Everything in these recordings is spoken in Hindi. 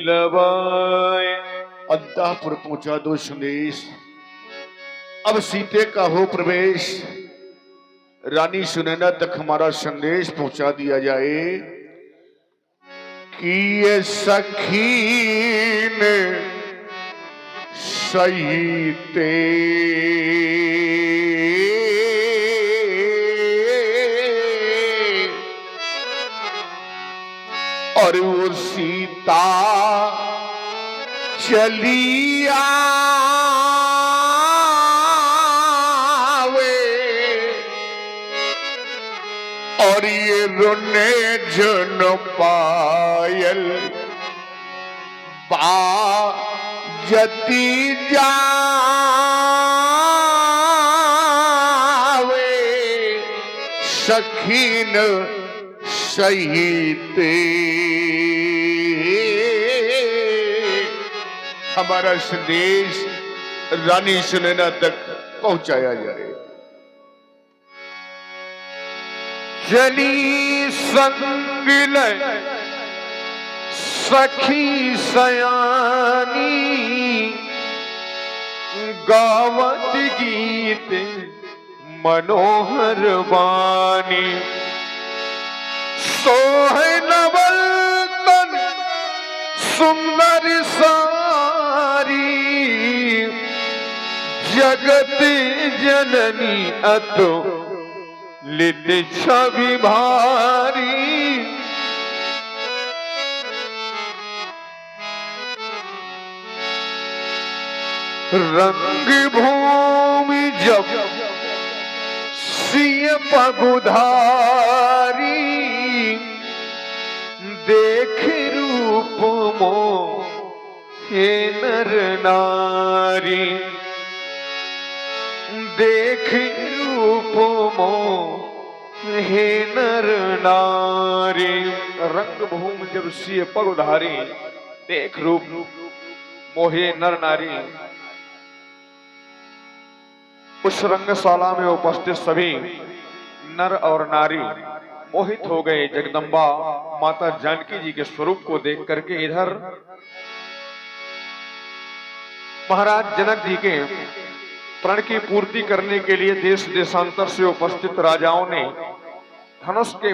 लवाए। अंतःपुर पहुंचा दो संदेश, अब सीते का हो प्रवेश। रानी सुनैना तक हमारा संदेश पहुंचा दिया जाए कि ये सखीन सहीते और वो सीता चली आवे और ये रोने जन पायल बाजती जावे सखीन सहीते। हमारा संदेश रानी सुनैना तक पहुंचाया जाए। चली संग सखी सयानी गावत गीत मनोहर वाणी। सोहे नवल तन सुंदर सारी जगत जननी अतो लिट छवि भारी। रंग भूमि जब सिय पगुधारी देख रूप मोहे नर नारी। देख रूप मोहे नर नारी। रंग भूमि जब सिय पगुधारी देख रूप मोहे नर नारी। उस रंगशाला में उपस्थित सभी नर और नारी मोहित हो गए जगदम्बा माता जानकी जी के स्वरूप को देख करके। इधर महाराज जनक जी के प्रण की पूर्ति करने के लिए देश देशांतर से उपस्थित राजाओं ने धनुष के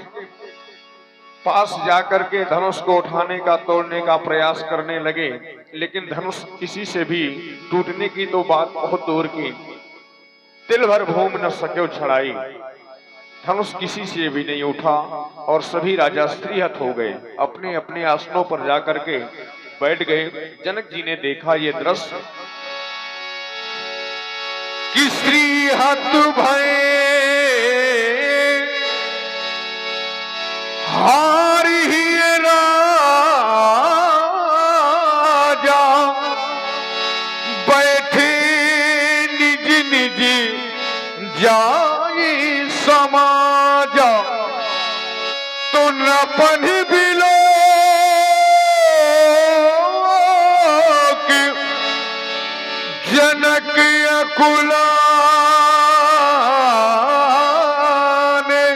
पास जाकर के धनुष को उठाने का तोड़ने का प्रयास करने लगे, लेकिन धनुष किसी से भी टूटने की तो बात बहुत दूर की, तिल भर भूमि न सके छड़ाई। धनुष किसी से भी नहीं उठा और सभी राजा स्त्रीहत हो गए, अपने अपने आसनों पर जाकर के बैठ गए। जनक जी ने देखा ये दृश्य कि स्त्रीहत भय हार ही राजा बैठे निज निज जाई समाजा। तो नपन बिलो जनक अकुला ने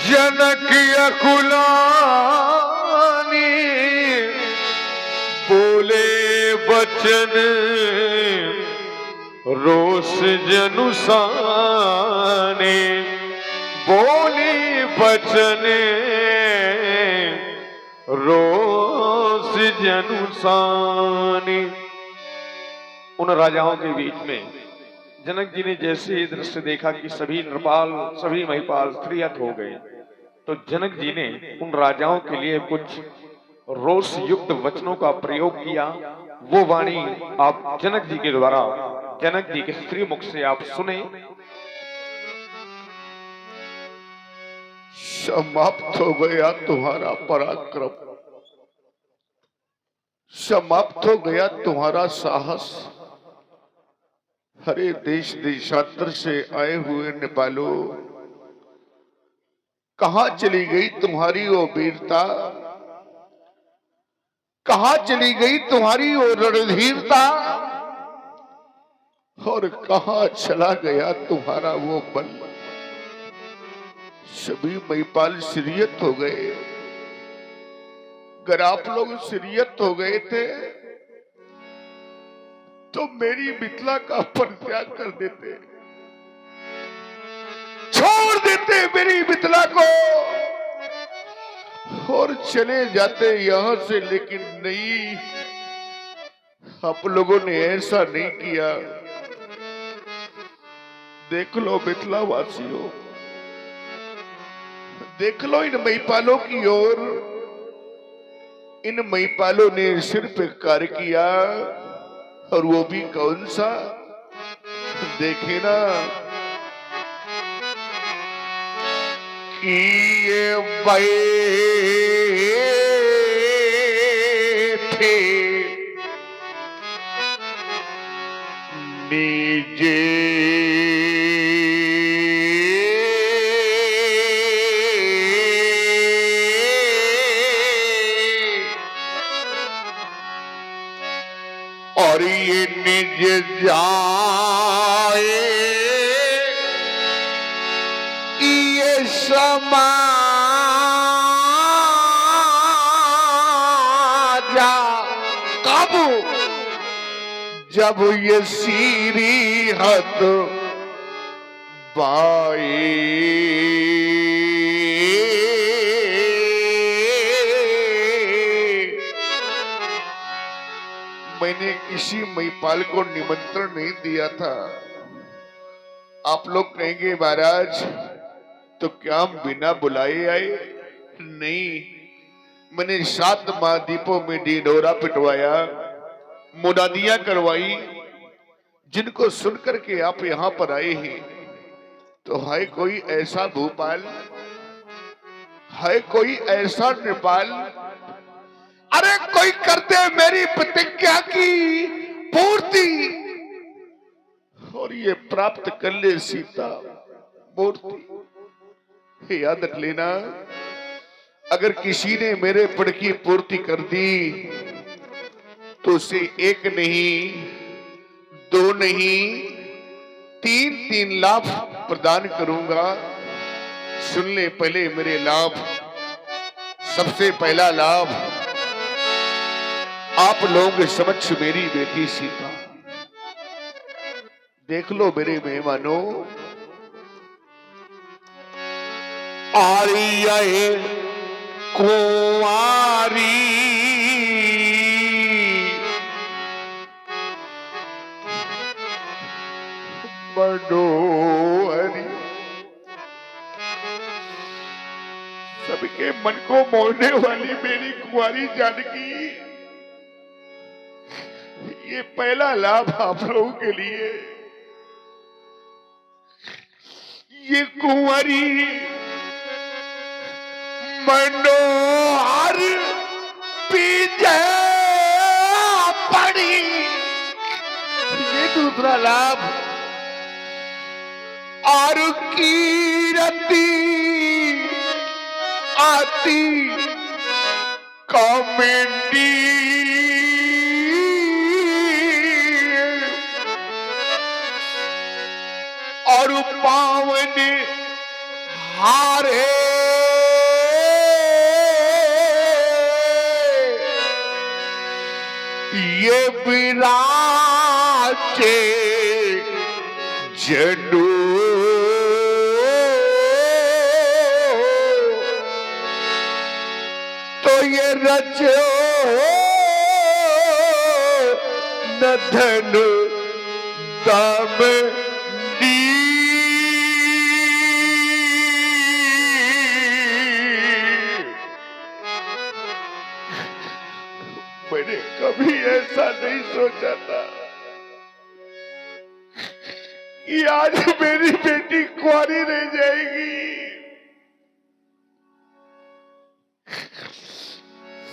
जनक अकुलानी बोले बचन रोष जनुसाने। बोले बचन रोष जनुसाने। उन राजाओं के बीच में जनक जी ने जैसे ये दृश्य देखा कि सभी नृपाल सभी महिपाल स्त्रीहत हो गए, तो जनक जी ने उन राजाओं के लिए कुछ रोष युक्त वचनों का प्रयोग किया। वो वाणी आप जनक जी के द्वारा जनक जी के स्त्री मुख से आप सुने। समाप्त हो गया तुम्हारा पराक्रम, समाप्त हो गया तुम्हारा साहस। हरे देश देशांतर से आए हुए नेपालो, कहां चली गई तुम्हारी वो वीरता, कहां चली गई तुम्हारी वो रणधीरता, और कहां चला गया तुम्हारा वो बल। सभी महिपाल श्रीयत हो गए। अगर आप लोग सीरियत हो गए थे तो मेरी मिथिला का परित्याग कर देते, छोड़ देते मेरी मिथिला को और चले जाते यहां से। लेकिन नहीं, आप लोगों ने ऐसा नहीं किया। देख लो मिथिला वासियों, देख लो इन महिपालों की ओर। इन महिपालों ने सिर पे कार्य किया, और वो भी कौन सा, देखे ना कि ये बैठे नीचे और ये निज जाए ये समाजा कब, जब ये सीरी हद बाए। मैंने किसी महिपाल को निमंत्रण नहीं दिया था। आप लोग कहेंगे महाराज तो क्या हम बिना बुलाए आए? नहीं, मैंने 7 महाद्वीपों में ढिंढोरा पिटवाया, मुनादियां करवाई, जिनको सुनकर के आप यहां पर आए हैं। तो है कोई ऐसा भूपाल, है कोई ऐसा नेपाल, अरे कोई करते मेरी प्रतिज्ञा की पूर्ति और ये प्राप्त कर ले सीता मूर्ति। याद रख लेना, अगर किसी ने मेरे पद की पूर्ति कर दी तो उसे 1 नहीं, 2 नहीं, 3 लाभ प्रदान करूंगा। सुन ले पहले मेरे लाभ। सबसे पहला लाभ, आप लोग समक्ष मेरी बेटी सीता। देख लो मेरे मेहमानों, आर्य कुंवारी मनोहरी, सबके मन को मोहने वाली मेरी कुंवारी जानकी। ये पहला लाभ आप लोगों के लिए। ये कुंवारी मनोहर पीछे पड़ी। ये दूसरा लाभ। और कीरती आती कॉमेडी, और पावन हारे ये विराजे जनु। तो ये रचो न धन दाम दी। मैंने कभी ऐसा नहीं सोचा था कि आज मेरी बेटी कुंवारी रह जाएगी।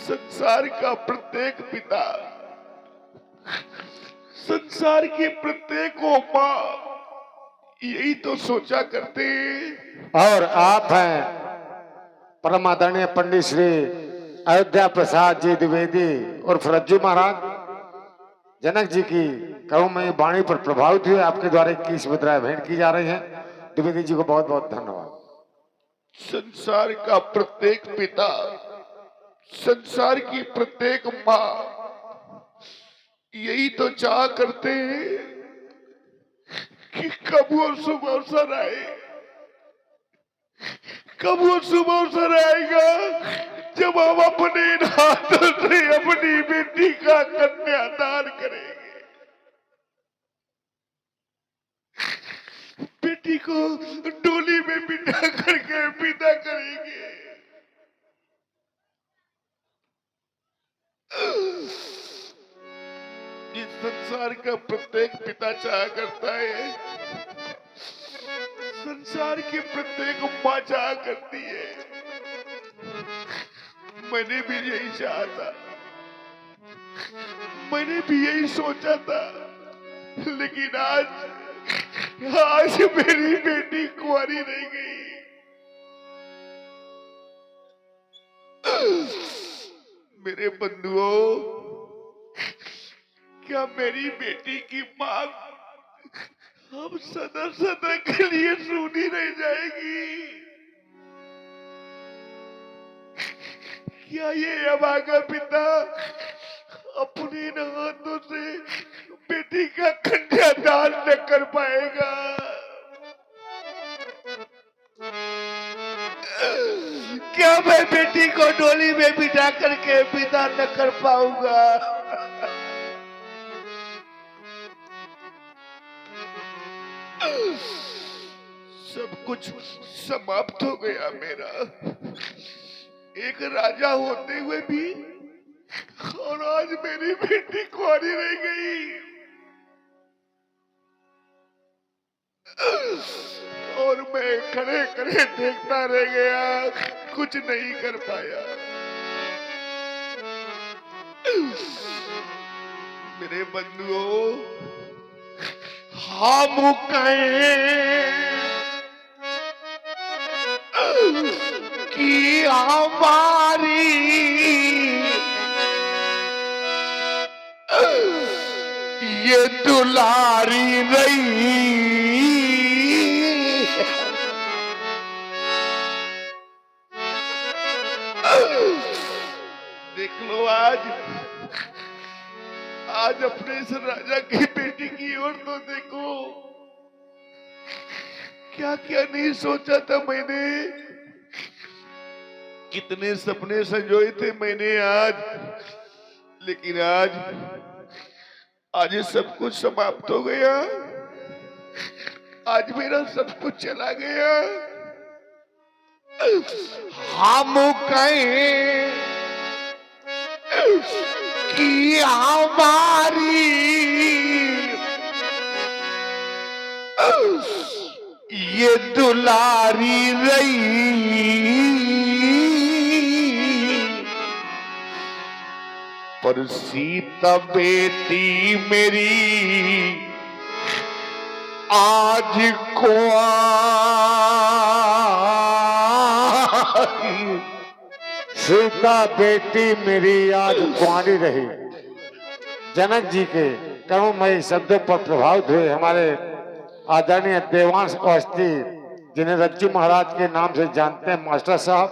संसार का प्रत्येक पिता, संसार की प्रत्येक माँ यही तो सोचा करते हैं। और आप हैं परम आदरणीय पंडित श्री अयोध्या प्रसाद जी द्विवेदी और रज्जू महाराज। जनक जी की कहूं मैं वाणी पर प्रभावित हुए, आपके द्वारा 21 मुद्राएं भेंट की जा रही हैं। द्विवेदी जी को बहुत बहुत धन्यवाद। संसार का प्रत्येक पिता, संसार की प्रत्येक माँ यही तो चाह करते हैं कि कब वो शुभ अवसर आए, कब वो शुभ अवसर आएगा जब हम अपने हाथों से अपनी बेटी का कन्यादान करेंगे, बेटी को डोली में बिठा करके विदा करेंगे। इस संसार का प्रत्येक पिता चाह करता है, संसार की प्रत्येक माँ चाह करती है। मैंने भी यही चाहा था, मैंने भी यही सोचा था, लेकिन आज मेरी बेटी कुंवारी रह गई। मेरे बंधुओं, क्या मेरी बेटी की मांग अब सदा सदा के लिए सुनी रह जाएगी? क्या ये अभागा पिता अपने हाथों से बेटी का कन्यादान न कर पाएगा? क्या मैं बेटी को डोली में बिठा करके विदा न कर पाऊंगा? सब कुछ समाप्त हो गया मेरा, एक राजा होते हुए भी, और आज मेरी बेटी कुंवारी रह गई। और मैं खड़े खड़े देखता रह गया, कुछ नहीं कर पाया। मेरे बंधुओं, हम कहें कि हमारी ये दुलारी रही, देख लो आज अपने इस राजा की बेटी की ओर तो देखो, क्या क्या नहीं सोचा था मैंने, कितने सपने संजोए थे मैंने आज, लेकिन आज ये सब कुछ समाप्त हो गया। आज मेरा सब कुछ चला गया। हम कहें कि हमारी ये दुलारी रही, पर सीता बेटी मेरी आज कुंवारी। सीता बेटी मेरी आज कुंवारी रही। जनक जी के करुणमयी शब्दों पर प्रभावित हुए हमारे आदरणीय देवांश अवस्थी, जिन्हें रज्जू महाराज के नाम से जानते हैं मास्टर साहब,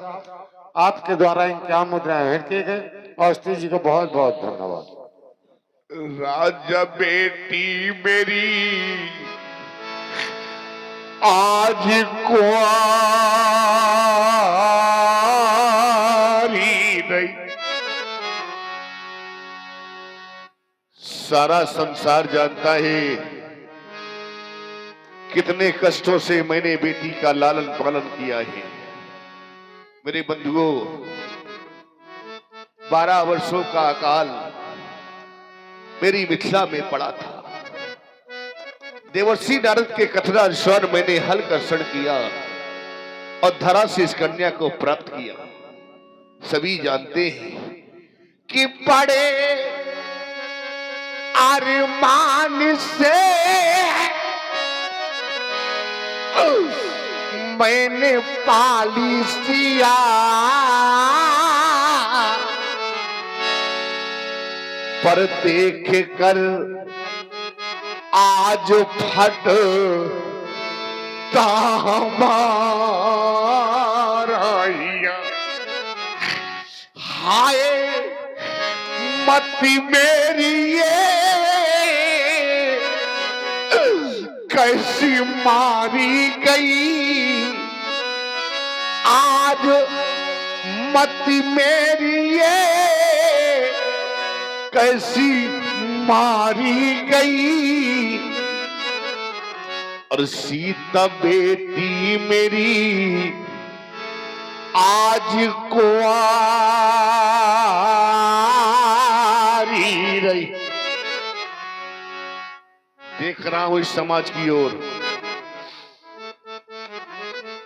आपके द्वारा इनकाम मुद्राएं भेंट किए गए। अवस्थी जी को बहुत बहुत धन्यवाद। राजा बेटी मेरी आज कुंवारी रही। सारा संसार जानता है कितने कष्टों से मैंने बेटी का लालन पालन किया है। मेरे बंधुओं, 12 वर्षों का अकाल मेरी मिथिला में पड़ा था। देवर्षि नारद के कथनानुसार मैंने हल कर्षण किया और धरा से इस कन्या को प्राप्त किया। सभी जानते हैं कि बड़े अरमान से मैंने पाली सिया, पर देख कर आज फट हमारा हाय मती मेरी ये कैसी मारी गई, आज मती मेरी ये कैसी मारी गई, और सीता बेटी मेरी आज कुंवारी रही। देख रहा हूं इस समाज की ओर,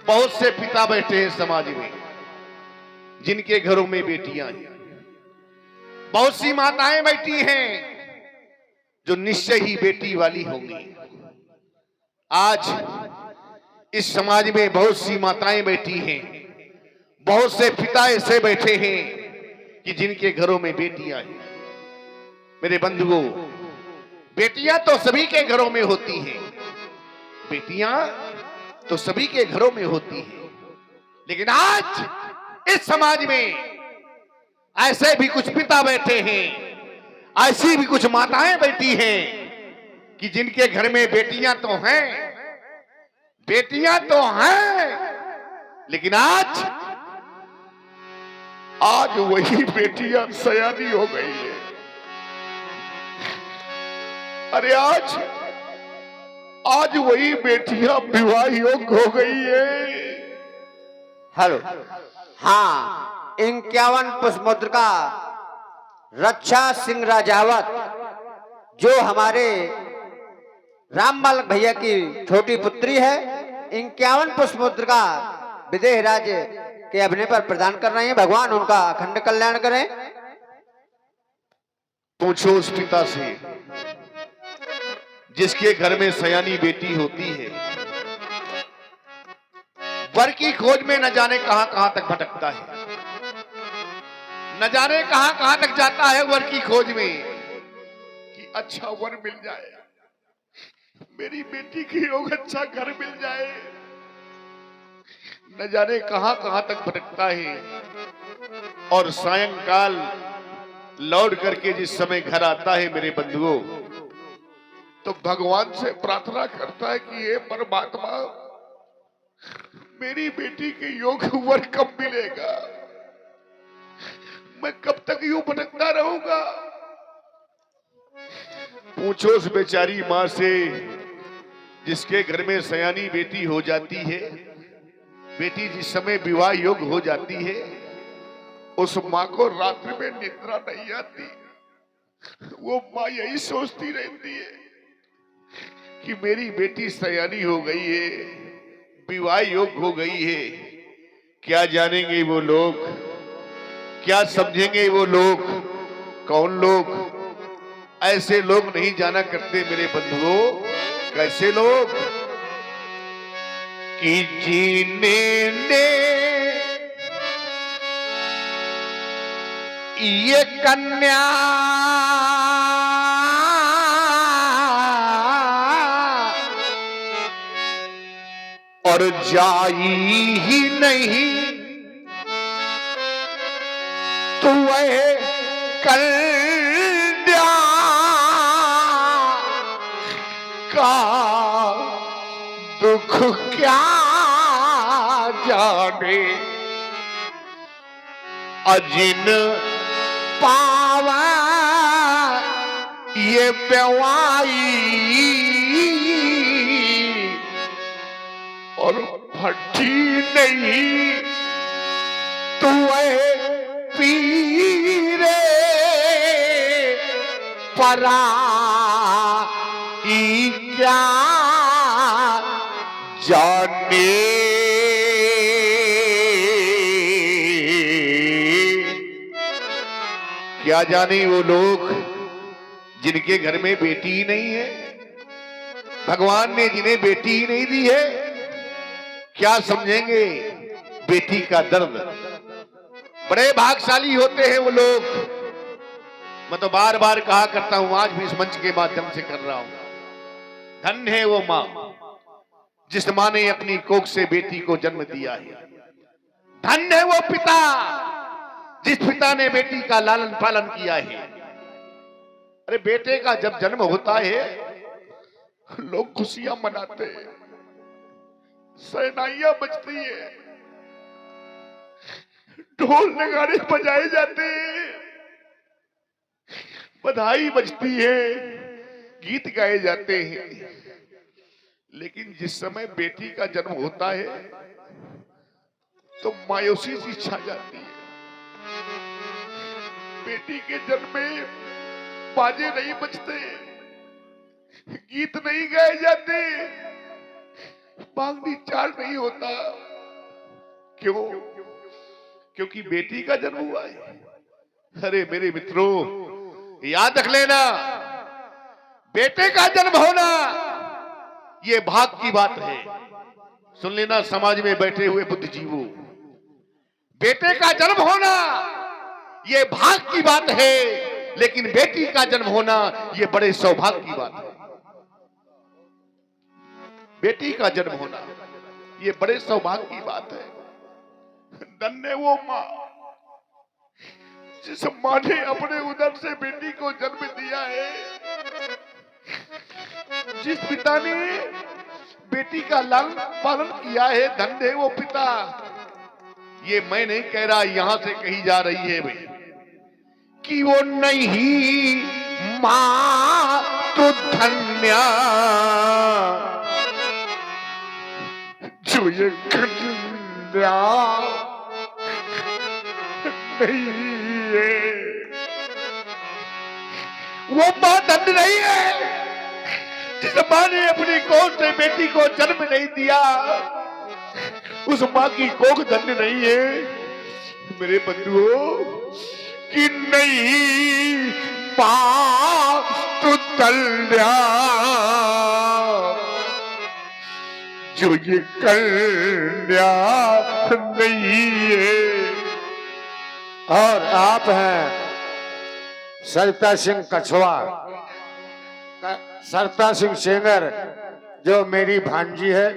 बहुत से पिता बैठे हैं समाज में जिनके घरों में बेटियां हैं, बहुत सी माताएं बैठी हैं जो निश्चय ही बेटी वाली होंगी। आज इस समाज में बहुत सी माताएं बैठी हैं, बहुत से पिता ऐसे बैठे हैं कि जिनके घरों में बेटियां हैं। मेरे बंधुओं, बेटियां तो सभी के घरों में होती हैं, बेटियां तो सभी के घरों में होती हैं, लेकिन आज इस समाज में ऐसे भी कुछ पिता बैठे हैं, ऐसी भी कुछ माताएं बैठी हैं कि जिनके घर में बेटियां तो हैं, बेटियां तो हैं, लेकिन आज वही बेटियां सयानी हो गई है। अरे आज वही बेटियां विवाह योग्य हो गई है। हेलो, हाँ, 51 पुष्पमुद्रिका रक्षा सिंह राजावत जो हमारे राममल भैया की छोटी पुत्री है, 51 पुष्पमुद्रिका विदेह राज्य के अभिनय पर प्रदान कर रहे हैं। भगवान उनका अखंड कल्याण करें। पूछो उस पिता से जिसके घर में सयानी बेटी होती है, वर की खोज में न जाने कहां कहां तक भटकता है, न जाने कहां कहां तक जाता है वर की खोज में कि अच्छा वर मिल जाए, मेरी बेटी की योग अच्छा घर मिल जाए। न जाने कहां कहां तक भटकता है, और सायंकाल लौट करके जिस समय घर आता है मेरे बंधुओं, तो भगवान से प्रार्थना करता है कि ये परमात्मा, मेरी बेटी के योग वर कब मिलेगा, मैं कब तक यूं भटकता रहूंगा। पूछो उस बेचारी मां से जिसके घर में सयानी बेटी हो जाती है, बेटी जिस समय विवाह योग्य हो जाती है, उस मां को रात्रि में निद्रा नहीं आती। वो मां यही सोचती रहती है कि मेरी बेटी सयानी हो गई है, विवाह योग्य हो गई है। क्या जानेंगे वो लोग, क्या समझेंगे वो लोग, कौन लोग? ऐसे लोग नहीं जाना करते मेरे बंधुओं। कैसे लोग कि जीने ने ये कन्या और जाई ही नहीं, तो वह कन्या का दुख क्या जाने, अजिन पावा ये बेवाई और फटी नहीं, तो पीरे परा क्या जाने। क्या जाने वो लोग जिनके घर में बेटी ही नहीं है, भगवान ने जिन्हें बेटी ही नहीं दी है, क्या समझेंगे बेटी का दर्द। बड़े भाग्यशाली होते हैं वो लोग। मैं तो बार बार कहा करता हूं, आज भी इस मंच के माध्यम से कर रहा हूं, धन्य है वो मां जिस मां ने अपनी कोख से बेटी को जन्म दिया है। धन्य है वो पिता जिस पिता ने बेटी का लालन पालन किया है। अरे बेटे का जब जन्म होता है लोग खुशियां मनाते हैं, शहनाइयां बजती है, ढोल नगाड़े बजाए जाते हैं, बधाई बजती है, गीत गाए जाते हैं। लेकिन जिस समय बेटी का जन्म होता है तो मायूसी सी छा जाती है। बेटी के जन्म में बाजे नहीं बजते, गीत नहीं गाए जाते, बांगड़ी चाल नहीं होता। क्यों? क्योंकि बेटी का जन्म हुआ है। अरे मेरे मित्रों, याद रख लेना, बेटे का जन्म होना ये भाग की बात है। सुन लेना समाज में बैठे हुए बुद्धिजीवों, बेटे का जन्म होना ये भाग की बात है, लेकिन बेटी का जन्म होना ये बड़े सौभाग्य की बात है। बेटी का जन्म होना ये बड़े सौभाग्य की बात है। धन्य वो माँ जिस माँ ने अपने उदर से बेटी को जन्म दिया है, जिस पिता ने बेटी का लालन पालन किया है। धन्य है वो पिता। ये मैं नहीं कह रहा, यहां से कही जा रही है भाई कि वो नहीं मां तो धन्य जो ये कन्या नहीं है। वो मां धन्य नहीं है जिस मां ने अपनी कोख से बेटी को जन्म नहीं दिया। उस मां की कोख धन्य नहीं है मेरे बंधुओं कि नहीं मां तो धन्य जो ये कन्या नहीं है। और आप हैं सरिता सिंह कछवा, सरिता सिंह सेंगर, जो मेरी भांजी है।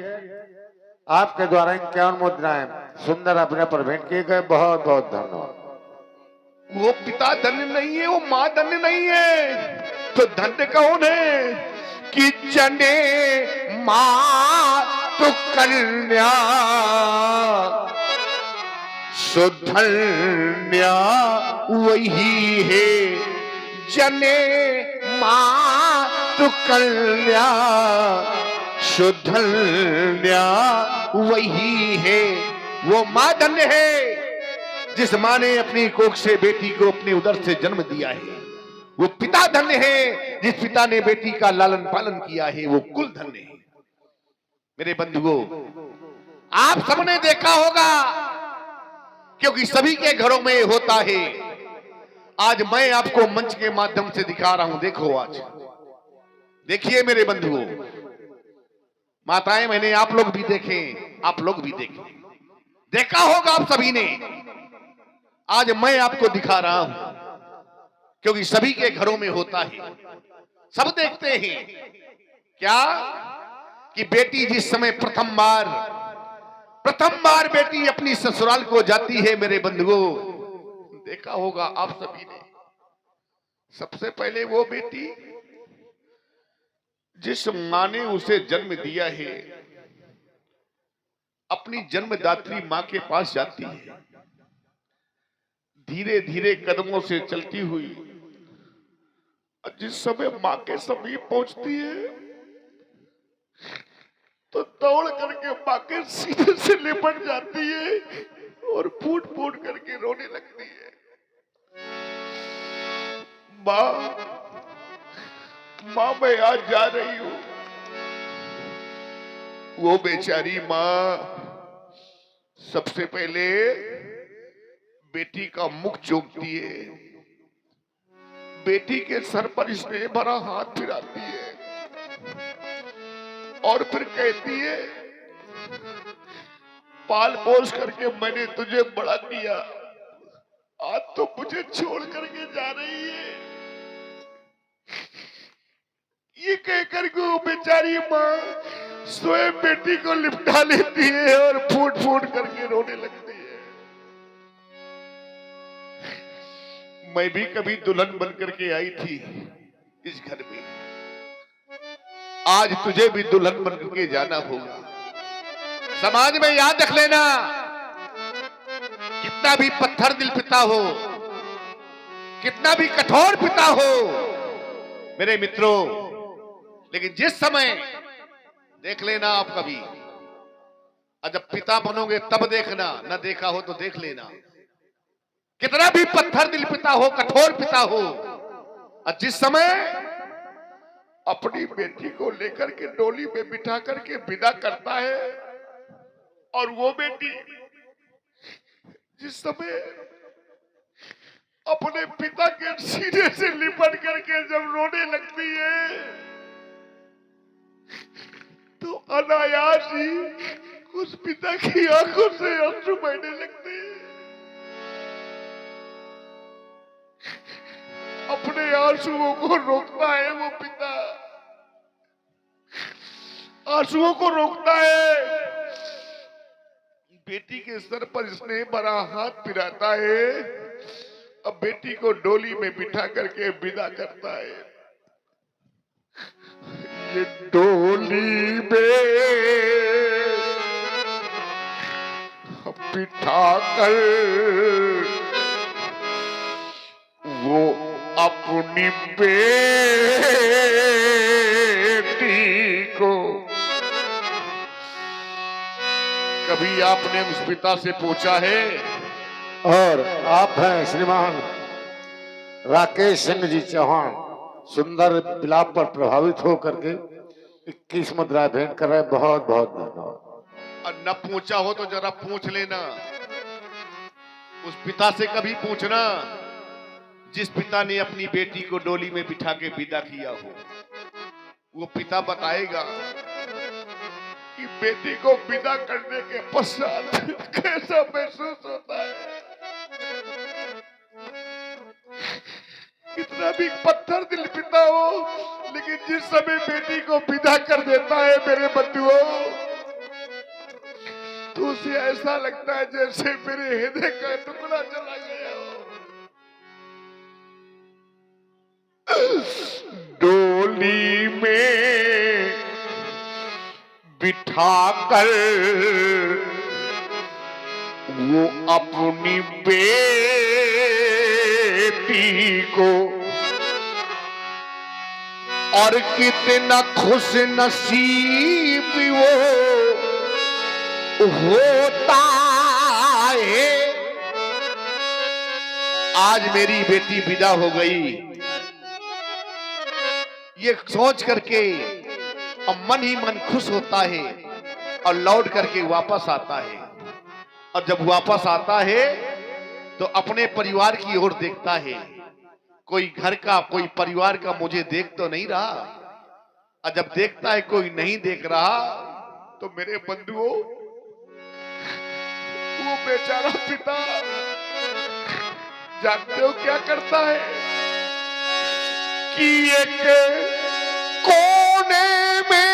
आपके द्वारा 51 मुद्राएं सुंदर अपने पर भेंट किए गए। बहुत बहुत धन्यवाद। वो पिता धन्य नहीं है, वो मां धन्य नहीं है, तो धन्य कौन है कि जने मां तो कन्या सुधन्या वही है। जने मां तो कन्या सुधन्या वही है। वो मां धन्य है जिस मां ने अपनी कोख से बेटी को अपने उदर से जन्म दिया है। वो पिता धन्य है जिस पिता ने बेटी का लालन पालन किया है। वो कुल धन्य है। मेरे बंधुओं, आप सबने देखा होगा क्योंकि सभी के घरों में होता है। आज मैं आपको मंच के माध्यम से दिखा रहा हूं। देखो, आज देखिए मेरे बंधुओं, माताएं, मैंने आप लोग भी देखे, आप लोग भी देखे, देखा होगा आप सभी ने। आज मैं आपको दिखा रहा हूं क्योंकि सभी के घरों में होता है। सब देखते हैं क्या कि बेटी जिस समय प्रथम बार बेटी अपनी ससुराल को जाती है। मेरे बंधुओं, देखा होगा आप सभी ने, सबसे पहले वो बेटी जिस मां ने उसे जन्म दिया है अपनी जन्मदात्री मां के पास जाती है। धीरे धीरे कदमों से चलती हुई जिस समय मां के समीप पहुंचती है तो दौड़ करके मां के सीने से लिपट जाती है और फूट फूट करके रोने लगती है। मां मैं आज जा रही हूं। वो बेचारी मां सबसे पहले बेटी का मुख चूमती है, बेटी के सर पर स्नेह भरा हाथ फिराती है और फिर कहती है, पाल पोस करके मैंने तुझे बड़ा किया, आज तो मुझे छोड़ करके जा रही है। ये कहकर के वो बेचारी माँ स्वयं बेटी को लिपटा लेती है और फूट फूट करके रोने लगती है। मैं भी कभी दुल्हन बन करके आई थी इस घर में, आज तुझे भी दुल्हन बन करके जाना होगा। समाज में याद रख लेना, कितना भी पत्थर दिल पिता हो, कितना भी कठोर पिता हो मेरे मित्रों, लेकिन जिस समय देख लेना आप कभी, और जब पिता बनोगे तब देखना, न देखा हो तो देख लेना। कितना भी पत्थर दिल पिता हो, कठोर पिता हो, और जिस समय अपनी बेटी को लेकर के डोली में बिठा करके विदा करता है, और वो बेटी जिस समय अपने पिता के सीने से लिपट करके जब रोने लगती है, तो अनायास ही उस पिता की आंखों से आंसू बहने लगते हैं। अपने आंसुओं को रोकता है वो पिता, आंसुओं को रोकता है, बेटी के सर पर स्नेह भरा हाथ फिराता है, अब बेटी को डोली में बिठा करके विदा करता है। ये डोली में बिठा कर वो अपनी बेटी को, कभी आपने उस पिता से पूछा है? और आप हैं श्रीमान राकेश सिंह जी चौहान, सुंदर विलाप पर प्रभावित होकर के 21 मुद्रा भेंट कर रहे हैं। बहुत बहुत धन्यवाद। और न पूछा हो तो जरा पूछ लेना, उस पिता से कभी पूछना जिस पिता ने अपनी बेटी को डोली में बिठा के विदा किया हो। वो पिता बताएगा कि बेटी को विदा करने के पश्चात कैसा महसूस होता है। कितना भी पत्थर दिल पिता हो, लेकिन जिस समय बेटी को विदा कर देता है मेरे बंधुओं, तो उसे ऐसा लगता है जैसे मेरे हृदय का टुकड़ा चला गया हो। डोली में बिठाकर वो अपनी बेटी को, और कितना खुश नसीब वो होता है। आज मेरी बेटी विदा हो गई, ये सोच करके अब मन ही मन खुश होता है और लौट करके वापस आता है। और जब वापस आता है तो अपने परिवार की ओर देखता है, कोई घर का कोई परिवार का मुझे देख तो नहीं रहा। और जब देखता है कोई नहीं देख रहा, तो मेरे बंधुओं वो बेचारा पिता जानते हो क्या करता है कि एक कोने में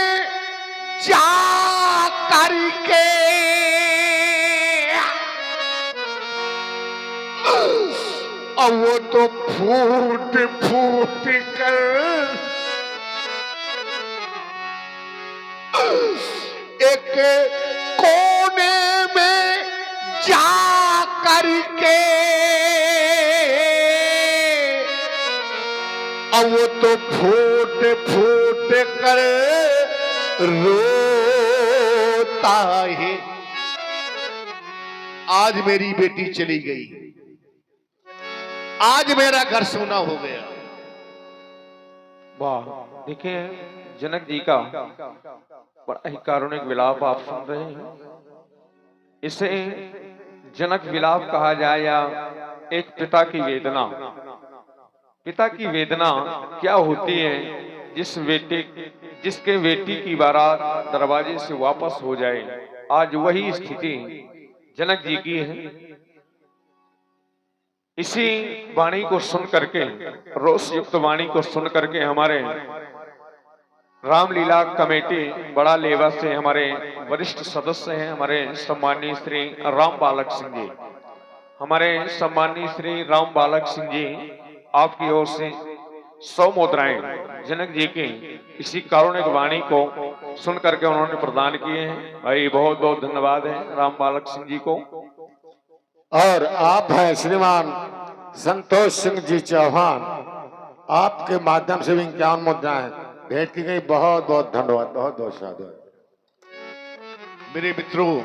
जा करके और वो तो फूट फूट कर एक कोने में जा करके, और वो तो फूट फूट कर रोता है। आज मेरी बेटी चली गई, आज मेरा घर सोना हो गया। वाह, देखिए जनक जी का बड़ा ही कारुणिक विलाप आप सुन रहे हैं। इसे जनक विलाप कहा जाए या एक पिता की वेदना। पिता की वेदना क्या होती है जिसके बेटी की बारात दरवाजे से वापस हो जाए। आज वही स्थिति जनक जी की है। इसी वाणी को सुन करके, रोष युक्त वाणी को सुन करके हमारे रामलीला कमेटी बड़ा लेवा से हमारे वरिष्ठ सदस्य हैं, हमारे सम्माननीय श्री राम बालक सिंह जी, हमारे सम्मानीय श्री राम बालक सिंह जी आपकी ओर से 100 मुद्राएं जनक जी की इसी कारुणिक वाणी को सुन करके उन्होंने प्रदान किए हैं। भाई बहुत बहुत धन्यवाद है राम बालक सिंह जी को। और आप हैं श्रीमान संतोष सिंह जी चौहान, आपके माध्यम से भी 51 मुद्राएं भेंट की गई। बहुत बहुत धन्यवाद, बहुत बहुत साधु। मेरे मित्रों,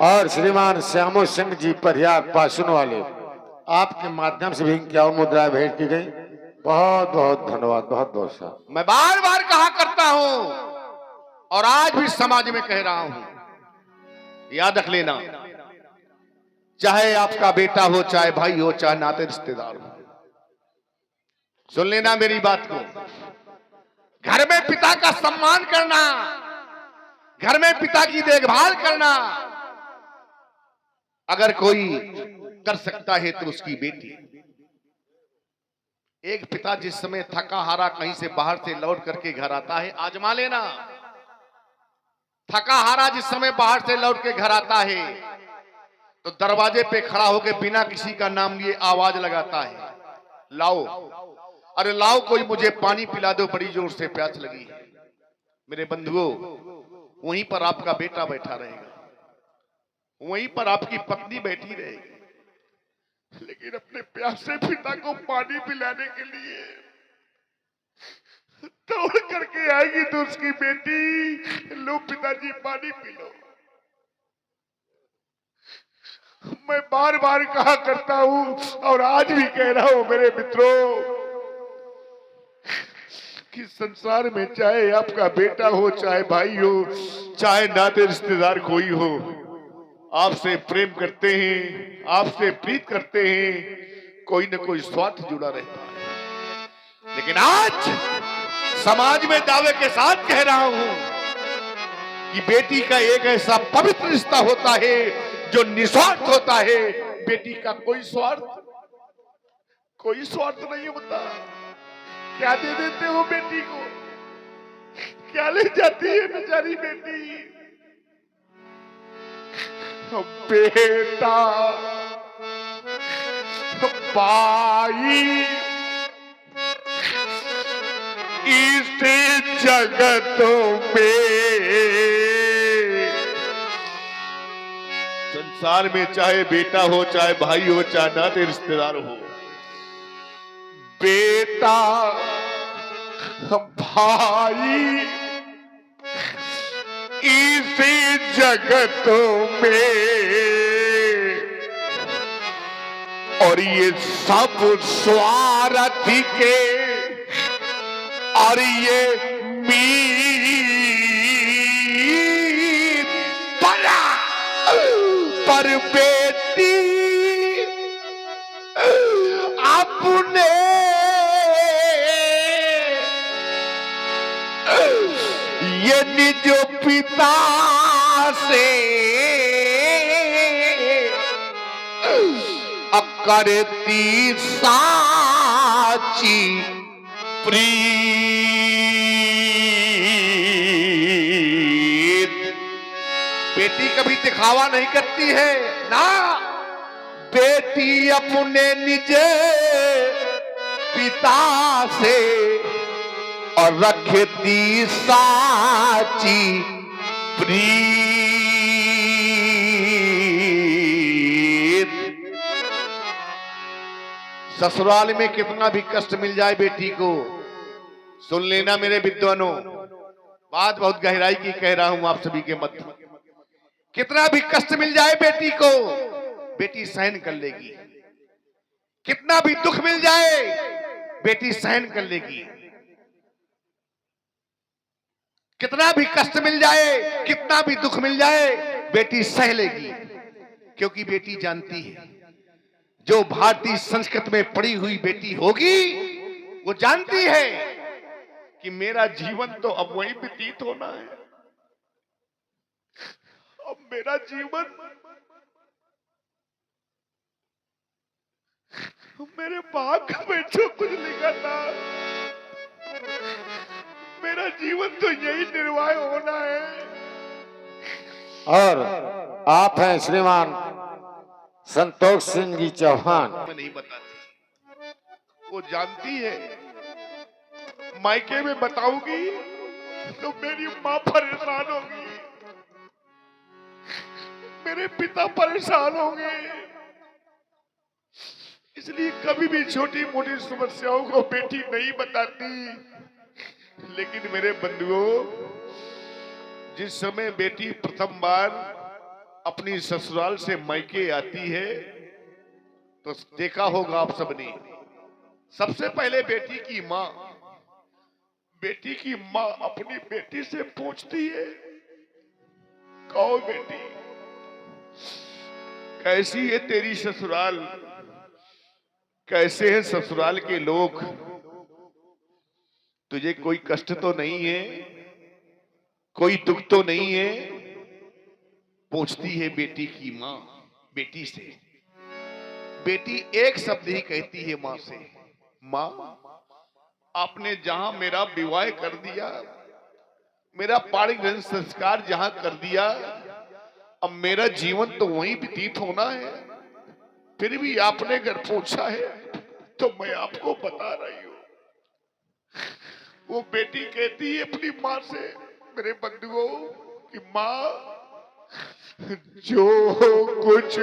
और श्रीमान श्यामो सिंह जी परिहार पासुन वाले, आपके माध्यम से भी 51 मुद्राएं भेंट की गई। बहुत बहुत धन्यवाद, बहुत बहुत साधु। मैं बार बार कहा करता हूं और आज भी समाज में कह रहा हूं, याद रख लेना, चाहे आपका बेटा हो, चाहे भाई हो, चाहे नाते रिश्तेदार हो, सुन लेना मेरी बात को। घर में पिता का सम्मान करना, घर में पिता की देखभाल करना अगर कोई कर सकता है तो उसकी बेटी। एक पिता जिस समय थका हारा कहीं से बाहर से लौट करके घर आता है, आजमा लेना, थका हारा जिस समय बाहर से लौट के घर आता है तो दरवाजे पे खड़ा होकर बिना किसी का नाम लिए आवाज लगाता है, लाओ, अरे लाओ, कोई मुझे पानी पिला दो, बड़ी जोर से प्यास लगी है। मेरे बंधुओं, वहीं पर आपका बेटा बैठा रहेगा, वहीं पर आपकी पत्नी बैठी रहेगी, लेकिन अपने प्यासे पिता को पानी पिलाने के लिए दौड़ करके आएगी तो उसकी बेटी, लो पिताजी पानी पी लो। मैं बार बार कहा करता हूं और आज भी कह रहा हूं मेरे मित्रों कि संसार में चाहे आपका बेटा हो, चाहे भाई हो, चाहे नाते रिश्तेदार कोई हो, आपसे प्रेम करते हैं, आपसे प्रीत करते हैं, कोई न कोई स्वार्थ जुड़ा रहता है। लेकिन आज समाज में दावे के साथ कह रहा हूं कि बेटी का एक ऐसा पवित्र रिश्ता होता है जो निस्वार्थ होता है। बेटी का कोई स्वार्थ नहीं होता। क्या दे देते हो बेटी को, क्या ले जाती है बेचारी बेटी? बेटा, भाई, इस जगतों में, संसार में चाहे बेटा हो, चाहे भाई हो, चाहे नाते रिश्तेदार हो, बेटा, भाई, इसी जगतों में, और ये सब स्वार्थ के, और ये पर बेटी अपने ये निज पिता से करती साची प्रीत। बेटी कभी दिखावा नहीं करती है ना, बेटी अपने निज पिता से और रखती साची प्रीत। ससुराल में कितना भी कष्ट मिल जाए बेटी को, सुन लेना मेरे विद्वानों, बात बहुत गहराई की कह रहा हूं आप सभी के मध्य। कितना भी कष्ट मिल जाए बेटी को, बेटी सहन कर लेगी। कितना भी दुख मिल जाए, बेटी सहन कर लेगी। कितना भी कष्ट मिल जाए, कितना भी दुख मिल जाए, बेटी सह लेगी। क्योंकि बेटी जानती है, जो भारतीय संस्कृति में पड़ी हुई बेटी होगी, वो जानती है कि मेरा जीवन तो अब वहीं व्यतीत होना है। अब मेरा जीवन मेरे भाग्य में जो कुछ लिखा था, मेरा जीवन तो यही निर्वाह होना है। और आप हैं श्रीमान संतोष सिंह जी चौहान। मैं नहीं बताती, वो जानती है। मायके में बताऊंगी तो मेरी माँ परेशान होगी, मेरे पिता परेशान होंगे। इसलिए कभी भी छोटी मोटी समस्याओं को बेटी नहीं बताती। लेकिन मेरे बंधुओं, जिस समय बेटी प्रथम बार अपनी ससुराल से मायके आती है तो देखा होगा आप सबने, सबसे पहले बेटी की माँ अपनी बेटी से पूछती है, कहो बेटी कैसी है तेरी ससुराल, कैसे हैं ससुराल के लोग, तुझे कोई कष्ट तो नहीं है, कोई दुख तो नहीं है। पूछती है बेटी की माँ बेटी से। बेटी एक शब्द ही कहती है माँ से, माँ आपने जहां मेरा विवाह कर दिया, मेरा पारिवारिक संस्कार जहां कर दिया, अब मेरा जीवन तो वहीं व्यतीत होना है। फिर भी आपने अगर पूछा है तो मैं आपको बता रही हूं। वो बेटी कहती है अपनी माँ से, मेरे बंधुओं, कि माँ जो कुछ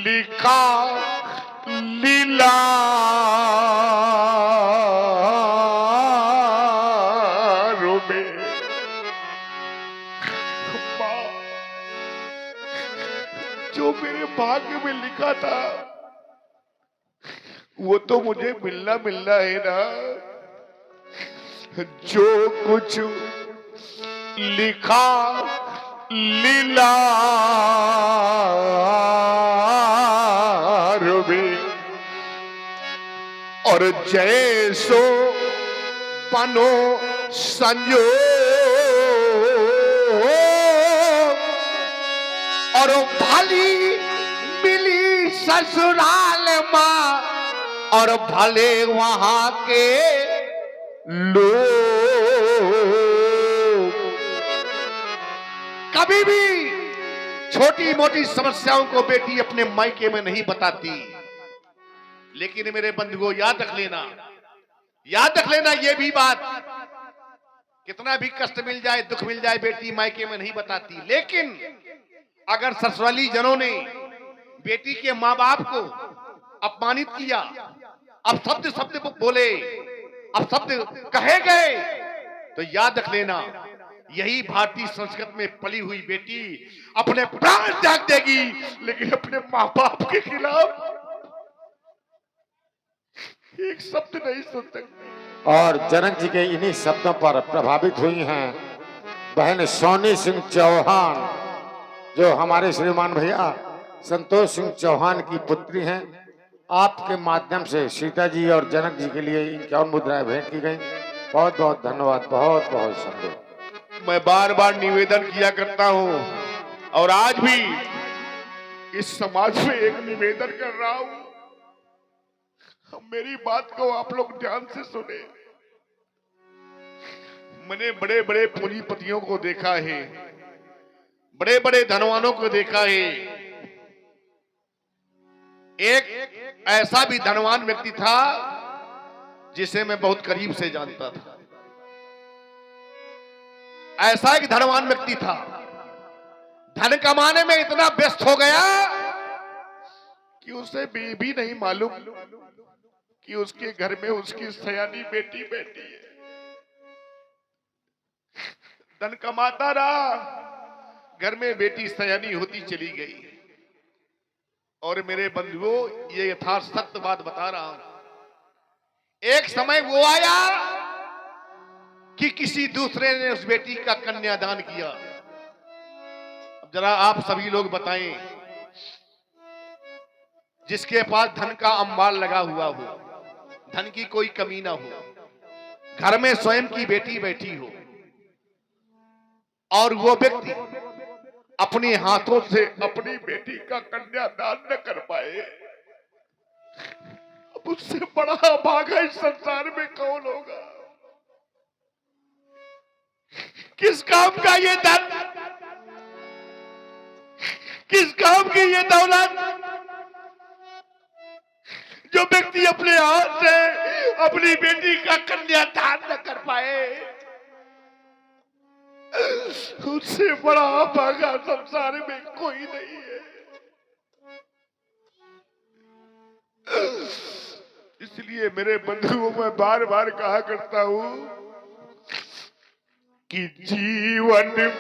लिखा लीला में, माँ जो मेरे भाग्य में लिखा था वो तो मुझे मिलना है ना। जो कुछ लिखा लीला में, और जैसो बनो संजो, और भली मिली ससुराल माँ, और भले वहां के लोग। कभी भी छोटी मोटी समस्याओं को बेटी अपने मायके में नहीं बताती। लेकिन मेरे बंधुओं, याद रख लेना ये भी बात, कितना भी कष्ट मिल जाए, दुख मिल जाए, बेटी मायके में नहीं बताती। लेकिन अगर ससुराली जनों ने बेटी के माँ बाप को अपमानित किया, अब शब्द बोले, अब शब्द कहे गए, तो याद रख लेना यही भारतीय संस्कृति में पली हुई बेटी अपने प्राण त्याग देगी, लेकिन अपने माँ बाप के खिलाफ एक शब्द नहीं सुन सकती। और जनक जी के इन्हीं शब्दों पर प्रभावित हुई हैं बहन सोनी सिंह चौहान, जो हमारे श्रीमान भैया संतोष सिंह चौहान की पुत्री हैं। आपके माध्यम से सीता जी और जनक जी के लिए 51 मुद्राएं भेंट की गई। बहुत बहुत धन्यवाद, बहुत बहुत संतोष। मैं बार बार निवेदन किया करता हूं और आज भी इस समाज में एक निवेदन कर रहा हूं, मेरी बात को आप लोग ध्यान से सुने। मैंने बड़े बड़े पूंजीपतियों को देखा है, बड़े बड़े धनवानों को देखा है। एक ऐसा भी धनवान व्यक्ति था जिसे मैं बहुत करीब से जानता था। ऐसा एक धनवान व्यक्ति था, धन कमाने में इतना व्यस्त हो गया कि उसे भी नहीं मालूम कि उसके घर में उसकी सयानी बेटी बैठी है। धन कमाता रहा, घर में बेटी सयानी होती चली गई। और मेरे बंधुओं, ये यथार्थ सत्य बात बता रहा हूं। एक समय वो आया कि किसी दूसरे ने उस बेटी का कन्यादान किया। अब जरा आप सभी लोग बताएं, जिसके पास धन का अंबार लगा हुआ हो, धन की कोई कमी ना हो, घर में स्वयं की बेटी बैठी हो, और वो व्यक्ति अपने हाथों से अपनी बेटी का कन्यादान न कर पाए, अब उससे बड़ा भागा इस संसार में कौन होगा? किस काम का ये धन? किस काम की ये दौलत? जो व्यक्ति अपने हाथ से अपनी बेटी का कन्यादान न कर पाए, उससे बड़ा भागा संसार में कोई नहीं है। इसलिए मेरे बंधुओं में बार बार कहा करता हूं कि जीवन में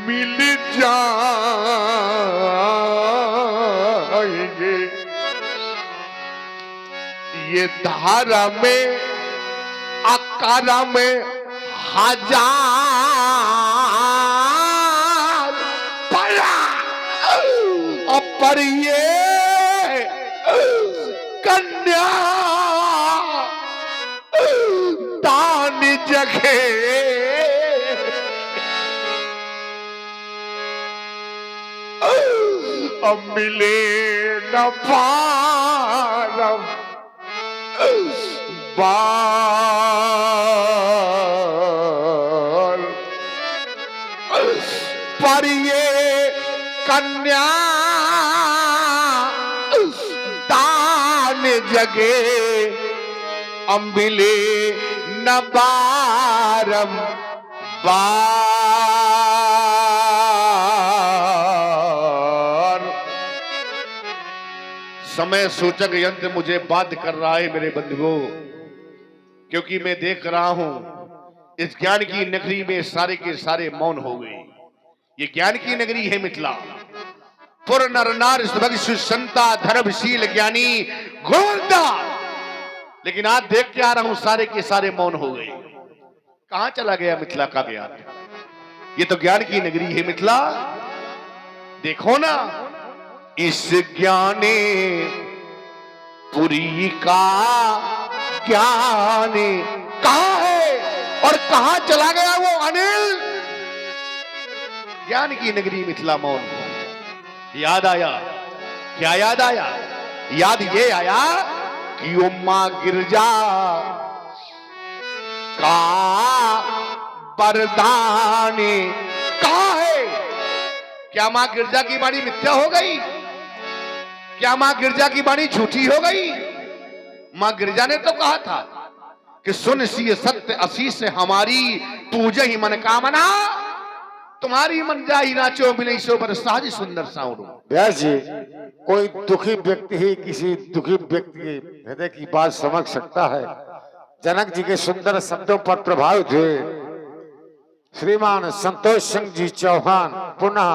मिल जाएंगे ये धारा में आकारा में हजार पड़ा, पर ये कन्या दान जगे अब मिले न पारम बार, पर ये कन्या दान जगे अम्बिले न बारम बार। समय सूचक यंत्र मुझे बाध्य कर रहा है मेरे बंधुओं, क्योंकि मैं देख रहा हूं इस ज्ञान की नगरी में सारे के सारे मौन हो गए। ये ज्ञान की नगरी है मिथिला। पुर नर नार संता धर्मशील ज्ञानी गोविंदा, लेकिन आज देख के आ रहा हूं सारे के सारे मौन हो गए। कहां चला गया मिथिला का ज्ञान? ये तो ज्ञान की नगरी है मिथिला। देखो ना, इस ज्ञाने पुरी का ज्ञान कहां है और कहां चला गया वो अनिल? ज्ञान की नगरी मिथिला मौन। याद आया, क्या याद आया? याद ये आया कि वो मां गिरजा का वरदान कहां है? क्या मां गिरजा की वाणी मिथ्या हो गई? क्या मां गिरजा की वाणी झूठी हो गई? मां गिरजा ने तो कहा था कि सुन सी सत्य असी से हमारी पूजा ही मन कामना, तुम्हारी मन जाही नाचो मिले सो पर सहज सुंदर साउंड। व्यास जी, कोई दुखी व्यक्ति ही किसी दुखी व्यक्ति के हृदय की बात समझ सकता है। जनक जी के सुंदर शब्दों पर प्रभावित हुए श्रीमान संतोष सिंह जी चौहान पुनः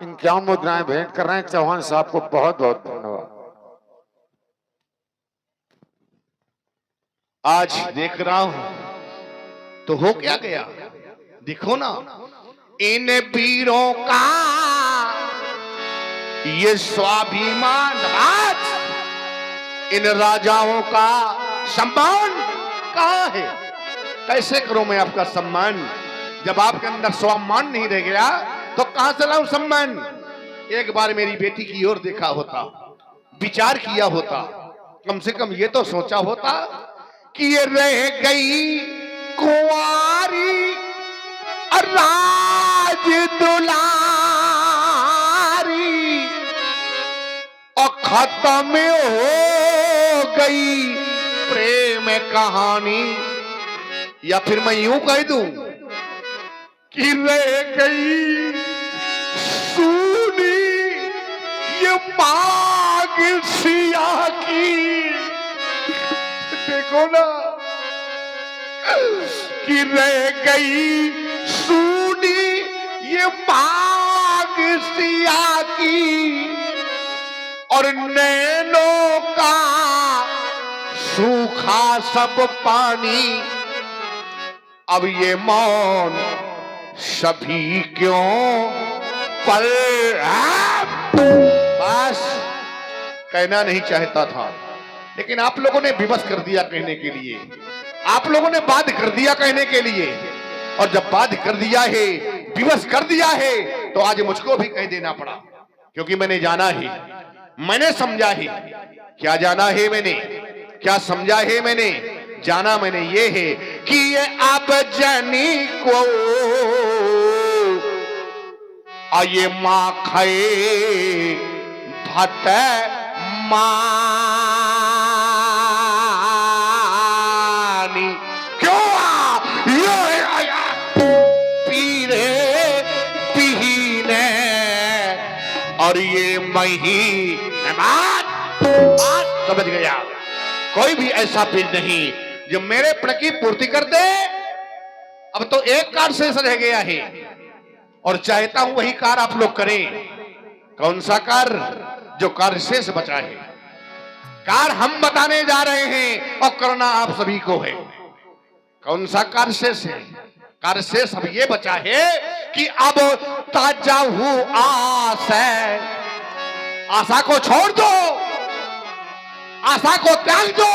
इनकी मुद्राएं भेंट कर रहे हैं। चौहान साहब को बहुत बहुत धन्यवाद। आज देख रहा हूं तो हो क्या गया? देखो ना, इन वीरों का ये स्वाभिमान, आज इन राजाओं का सम्मान कहां है? कैसे करूं मैं आपका सम्मान जब आपके अंदर स्वाभिमान नहीं रह गया? तो कहां से लाऊं सम्मान? एक बार मेरी बेटी की ओर देखा होता, विचार किया होता, कम से कम ये तो सोचा होता कि ये रह गई कुंवारी राज दुलारी और खत्म हो गई प्रेम कहानी। या फिर मैं यूं कह दूं कि रह गई सूनी ये मांग सिया की। देखो ना कि रह गई सूनी ये मांग सिया की और नैनों का सूखा सब पानी। अब ये मौन सभी क्यों पल? बस कहना नहीं चाहता था, लेकिन आप लोगों ने विवश कर दिया कहने के लिए, आप लोगों ने बाध्य कर दिया कहने के लिए। और जब बाध्य कर दिया है, विवश कर दिया है, तो आज मुझको भी कह देना पड़ा, क्योंकि मैंने जाना है, मैंने समझा है। क्या जाना है मैंने? क्या समझा है मैंने? जाना मैंने ये है कि ये अब जनी को आये माँ खाए भात मानी क्यों ये आया पीरे पीने और ये मही समझ गया। कोई भी ऐसा पीर नहीं जो मेरे प्रण की पूर्ति कर दे। अब तो एक कार्य शेष रह गया है और चाहता हूं वही कार्य आप लोग करें। कौन सा कार्य? जो कार्य शेष बचा है। कार्य हम बताने जा रहे हैं और करना आप सभी को है। कौन सा कार्य शेष है? कार्य शेष अब ये बचा है कि अब ताजा हूं आशा को छोड़ दो, आशा को त्याग दो।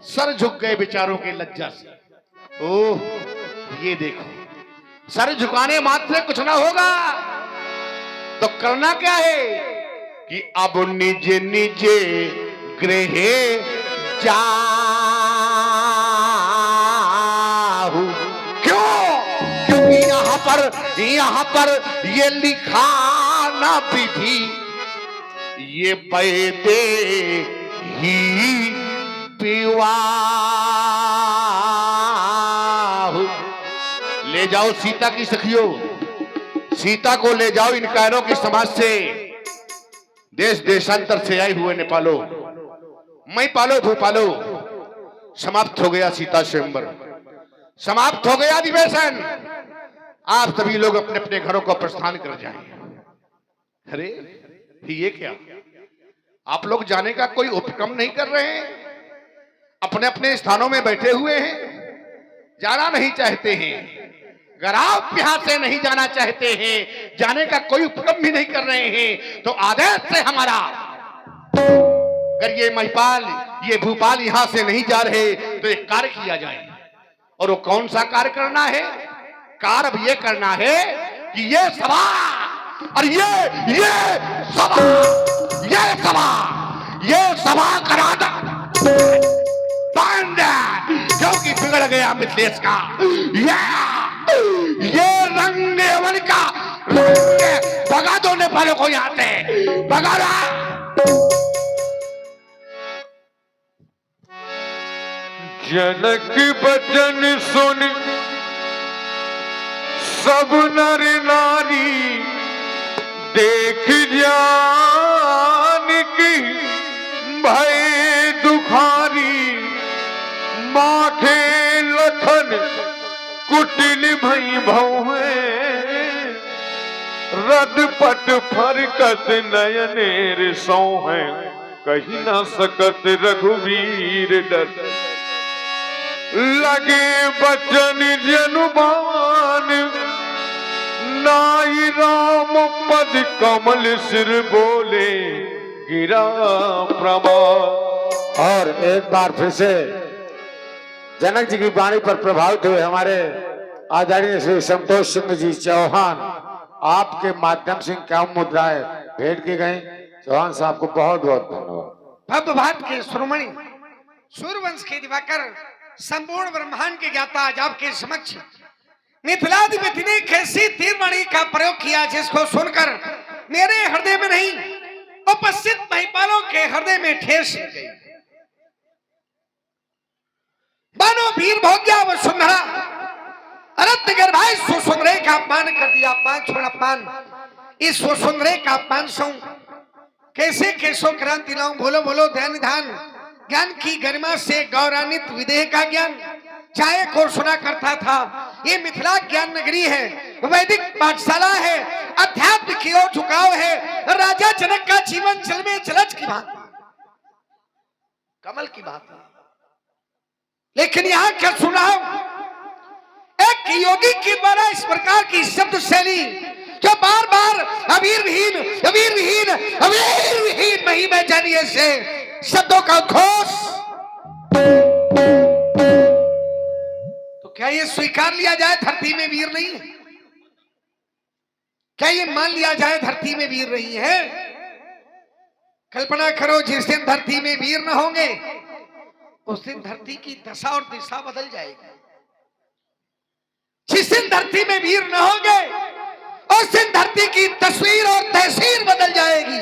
सर झुक गए बेचारों के लज्जा से। ओह ये देखो, सर झुकाने मात्र से कुछ ना होगा तो करना क्या है कि अब निजे निजे गृह जाहू। क्यों? क्योंकि यहाँ पर ये लिखा ना विधि, ये पैदे ही विवाह। ले जाओ सीता की सखियों, सीता को ले जाओ इन कायरों की समाज से, देश देशांतर से आए हुए नेपालो, मई पालो भूपालो। समाप्त हो गया सीता स्वयंवर, समाप्त हो गया अधिवेशन। आप सभी लोग अपने अपने घरों को प्रस्थान कर जाएं। अरे ये क्या? आप लोग जाने का कोई उपक्रम नहीं कर रहे हैं? अपने अपने स्थानों में बैठे हुए हैं, जाना नहीं चाहते हैं। अगर आप यहां से नहीं जाना चाहते हैं, जाने का कोई उपक्रम भी नहीं कर रहे हैं, तो आदेश से हमारा, अगर ये महिपाल ये भूपाल यहां से नहीं जा रहे तो एक कार्य किया जाए। और वो कौन सा कार्य करना है? कार्य अब ये करना है कि ये सभा और ये सभा कराना बंद, क्योंकि बिगड़ गया मिथिलेश का ये रंगनेवन का। भगा दो नेपालों को यहां से, भगा दो। जनक बचन सुन सब नर नारी, देख जान की भय दुखारी। माखे लखन कुटिल भई भौहे, रद पट फरकत नयनेर सौहे। कही न सकत रघुवीर डर, लगे बचन जनुबान। नाई राम पद कमल सिर बोले, गिरा प्रमाण। और एक बार फिर से जनक जी की वाणी पर प्रभावित हुए हमारे आदरणीय श्री संतोष सिंह जी चौहान, आपके माध्यम से क्या मुद्राएं भेंट की गई। चौहान साहब को बहुत बहुत धन्यवाद। भव्य भारत के शिरोमणि सूर्यवंश के दिवाकर संपूर्ण ब्रह्मांड के ज्ञाता आज आपके समक्ष मिथिलाधिपति ने कैसी तीरमणि का प्रयोग किया, जिसको सुनकर मेरे हृदय में नहीं उपस्थित महिपालों के हृदय में ठेस लग गई। मानो वीर भोग्या वसुंधरा अरत्न गर्भाई सुसुंदरे का अपमान कर दिया। अपमान छोड़ अपमान, इस सुसुंदरे का अपमान सौ कैसे केशों क्रांति लाऊं। बोलो बोलो ध्यान ध्यान, ज्ञान की गरिमा से गौरवान्वित विदेह का ज्ञान चाहे को सुना करता था। ये मिथिला ज्ञान नगरी है, वैदिक पाठशाला है, अध्यात्म की ओर झुकाव है। राजा जनक का जीवन जल में जलज की बात, कमल की बात है। लेकिन यहाँ क्या सुना, एक योगी के द्वारा इस प्रकार की शब्द शैली जो बार बार अबीर विहीन अबीर विहीन अबीर विहीन मही में जानिए से शब्दों का घोष, तो क्या ये स्वीकार लिया जाए धरती में वीर नहीं है? क्या ये मान लिया जाए धरती में वीर नहीं है? कल्पना करो, जिस दिन धरती में वीर न होंगे उस दिन धरती की दशा और दिशा बदल जाएगी। जिस दिन धरती में वीर न होंगे उस दिन धरती की तस्वीर और तहसीर बदल जाएगी,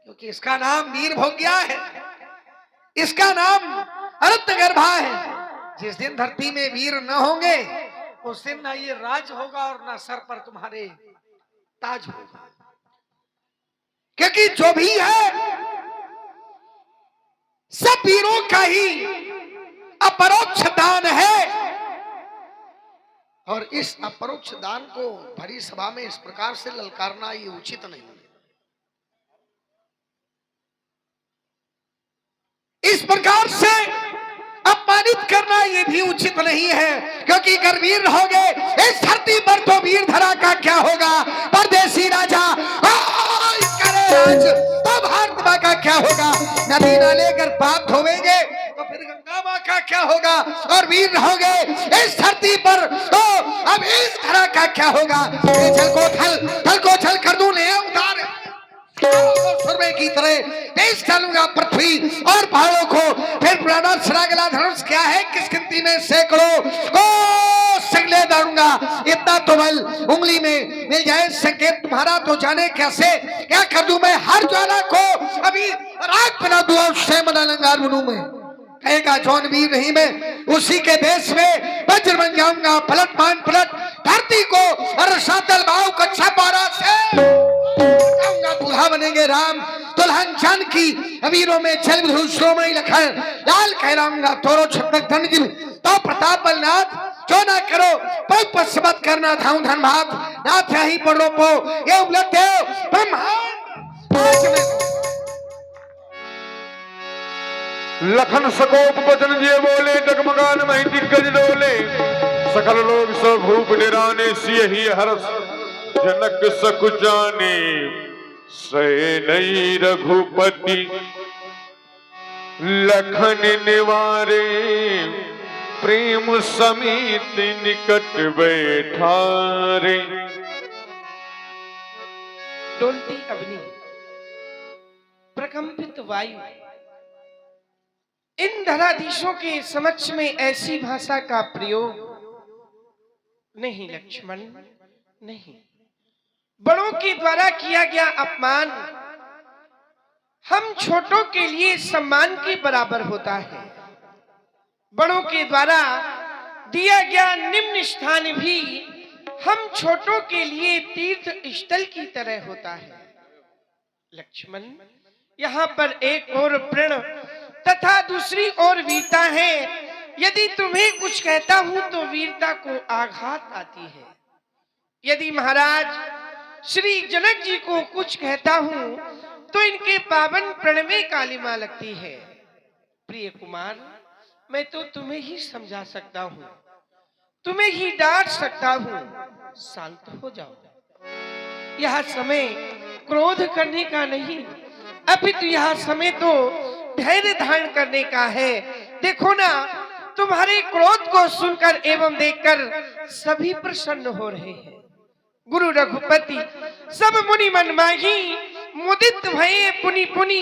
क्योंकि इसका नाम वीर भोग्या है, इसका नाम अरत्नगर्भा है। जिस दिन धरती में वीर न होंगे उस दिन ना ये राज होगा और ना सर पर तुम्हारे ताज होगा, क्योंकि जो भी है सब वीरों का ही अपरोक्ष दान है। और इस अपरोक्ष दान को भरी सभा में इस प्रकार से ललकारना ये उचित नहीं है। इस प्रकार से अपमानित करना ये भी उचित नहीं है, क्योंकि अगर वीर रहोगे इस धरती पर तो वीर धरा का क्या होगा। परदेसी राजा करे राज तो भारत माँ का क्या होगा। नदी नाले अगर पाप धोवेंगे तो फिर गंगा माँ का क्या होगा। और वीर रहोगे इस धरती पर तो अब इस धरा का क्या होगा। जल को छल कर दूं ले उतार सुरमे की तरह देश डालूंगा पृथ्वी और पहाड़ों को। फिर पुराना सरागला धनुष क्या है, किस गिनती में सैकड़ों को सगले डालूंगा। इतना तो बल उंगली में मिल जाए संकेत तुम्हारा तो जाने कैसे क्या कर दूं मैं। हर ज्वाला को अभी राग बना दूं और स्वयं अलंकार बनूं मैं। कहेगा जौन वीर नहीं मैं उसी के देश में वज्र बन जाऊंगा। पलट मान पलट धरती को और सातल भाव कच्छा पारा से दूल्हा बनेंगे राम दुल्हन जानकी। अमीरों में चल श्रोमणी लखन लाल कहलाऊंगा। तोरो छपक धन जी तो प्रताप बलनाथ जो ना करो पद मत करना धाऊ धन भाग नाथ ही पड़ो पो ये उपलब्ध है ब्रह्मांड। लखन सकोप बचन जे बोले डगमगान मही दिग्गज डोले। सकल लोग सब भूप निराने सिय ही हरस जनक सकुचाने। सहे नहीं रघुपति लखन निवारे प्रेम समेत निकट बैठारे। डोलती अग्नि प्रकंपित वायु इन धराधीशों के समक्ष में ऐसी भाषा का प्रयोग नहीं लक्ष्मण नहीं। बड़ों के द्वारा किया गया अपमान हम छोटों के लिए सम्मान के बराबर होता है। बड़ों के द्वारा दिया गया निम्न स्थान भी हम छोटों के लिए तीर्थ स्थल की तरह होता है। लक्ष्मण यहाँ पर एक और प्रण तथा दूसरी ओर वीरता है। यदि तुम्हें कुछ कहता हूं तो वीरता को आघात आती है। यदि महाराज श्री जनक जी को कुछ कहता हूं तो इनके पावन प्रण में कालिमा लगती है। प्रिय कुमार मैं तो तुम्हें ही समझा सकता हूं, तुम्हें ही डांट सकता हूं। शांत हो जाओ। यह समय क्रोध करने का नहीं, अपितु यह समय तो धैर्य धारण करने का है। देखो ना तुम्हारे क्रोध को सुनकर एवं देखकर सभी प्रसन्न हो रहे हैं। गुरु रघुपति सब मुनि मन माही मुदित भये पुनि पुनि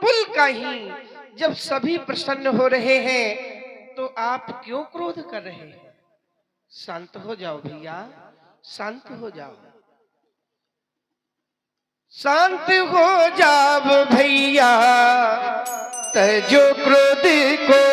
पुल काही। जब सभी प्रसन्न हो रहे हैं तो आप क्यों क्रोध कर रहे हैं। शांत हो जाओ भैया, शांत हो जाओ, शांत हो जाओ भैया। तजो क्रोध को